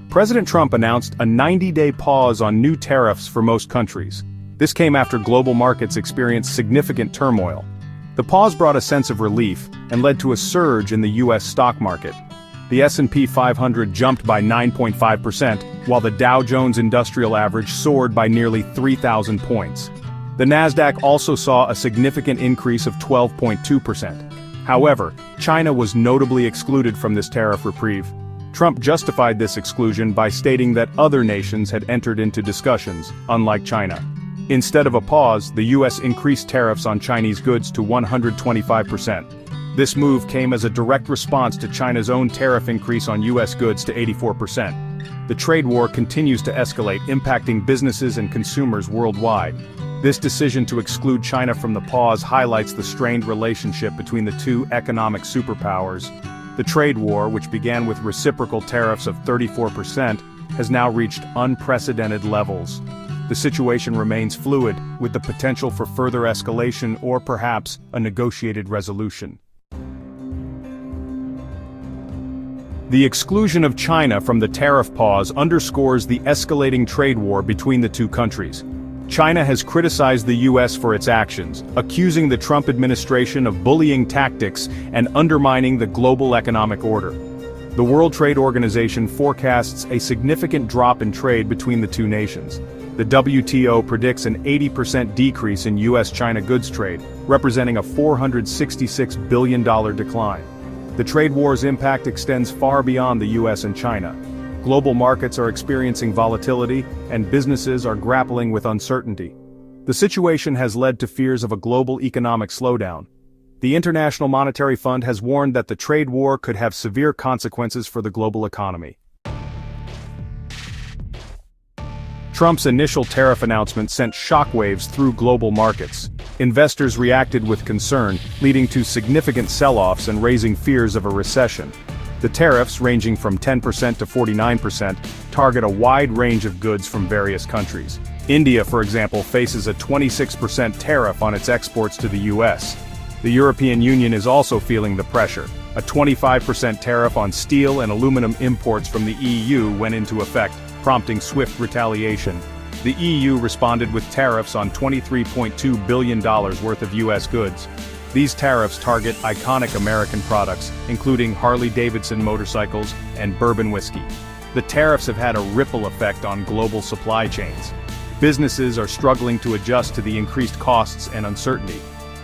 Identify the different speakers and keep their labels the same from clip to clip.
Speaker 1: President Trump announced a 90-day pause on new tariffs for most countries. This came after global markets experienced significant turmoil. The pause brought a sense of relief and led to a surge in the U.S. stock market. The S&P 500 jumped by 9.5%, while the Dow Jones Industrial Average soared by nearly 3,000 points. The Nasdaq also saw a significant increase of 12.2%. However, China was notably excluded from this tariff reprieve. Trump justified this exclusion by stating that other nations had entered into discussions, unlike China. Instead of a pause, the U.S. increased tariffs on Chinese goods to 125%. This move came as a direct response to China's own tariff increase on U.S. goods to 84%. The trade war continues to escalate, impacting businesses and consumers worldwide. This decision to exclude China from the pause highlights the strained relationship between the two economic superpowers. The trade war, which began with reciprocal tariffs of 34%, has now reached unprecedented levels. The situation remains fluid, with the potential for further escalation or perhaps a negotiated resolution. The exclusion of China from the tariff pause underscores the escalating trade war between the two countries. China has criticized the U.S. for its actions, accusing the Trump administration of bullying tactics and undermining the global economic order. The World Trade Organization forecasts a significant drop in trade between the two nations. The WTO predicts an 80% decrease in U.S.-China goods trade, representing a $466 billion decline. The trade war's impact extends far beyond the U.S. and China. Global markets are experiencing volatility, and businesses are grappling with uncertainty. The situation has led to fears of a global economic slowdown. The International Monetary Fund has warned that the trade war could have severe consequences for the global economy. Trump's initial tariff announcement sent shockwaves through global markets. Investors reacted with concern, leading to significant sell-offs and raising fears of a recession. The tariffs, ranging from 10% to 49%, target a wide range of goods from various countries. India, for example, faces a 26% tariff on its exports to the U.S. The European Union is also feeling the pressure. A 25% tariff on steel and aluminum imports from the EU went into effect, prompting swift retaliation. The EU responded with tariffs on $23.2 billion worth of U.S. goods. These tariffs target iconic American products, including Harley-Davidson motorcycles and bourbon whiskey. The tariffs have had a ripple effect on global supply chains. Businesses are struggling to adjust to the increased costs and uncertainty.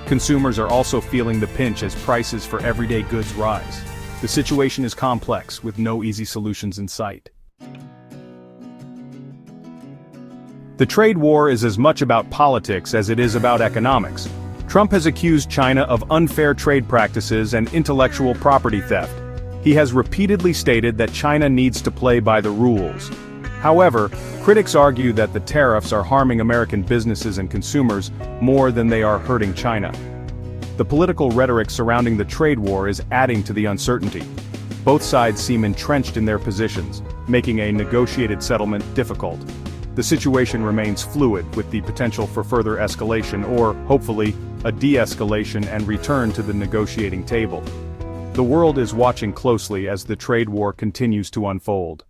Speaker 1: Consumers are also feeling the pinch as prices for everyday goods rise. The situation is complex, with no easy solutions in sight. The trade war is as much about politics as it is about economics. Trump has accused China of unfair trade practices and intellectual property theft. He has repeatedly stated that China needs to play by the rules. However, critics argue that the tariffs are harming American businesses and consumers more than they are hurting China. The political rhetoric surrounding the trade war is adding to the uncertainty. Both sides seem entrenched in their positions, making a negotiated settlement difficult. The situation remains fluid, with the potential for further escalation or, hopefully, a de-escalation and return to the negotiating table. The world is watching closely as the trade war continues to unfold.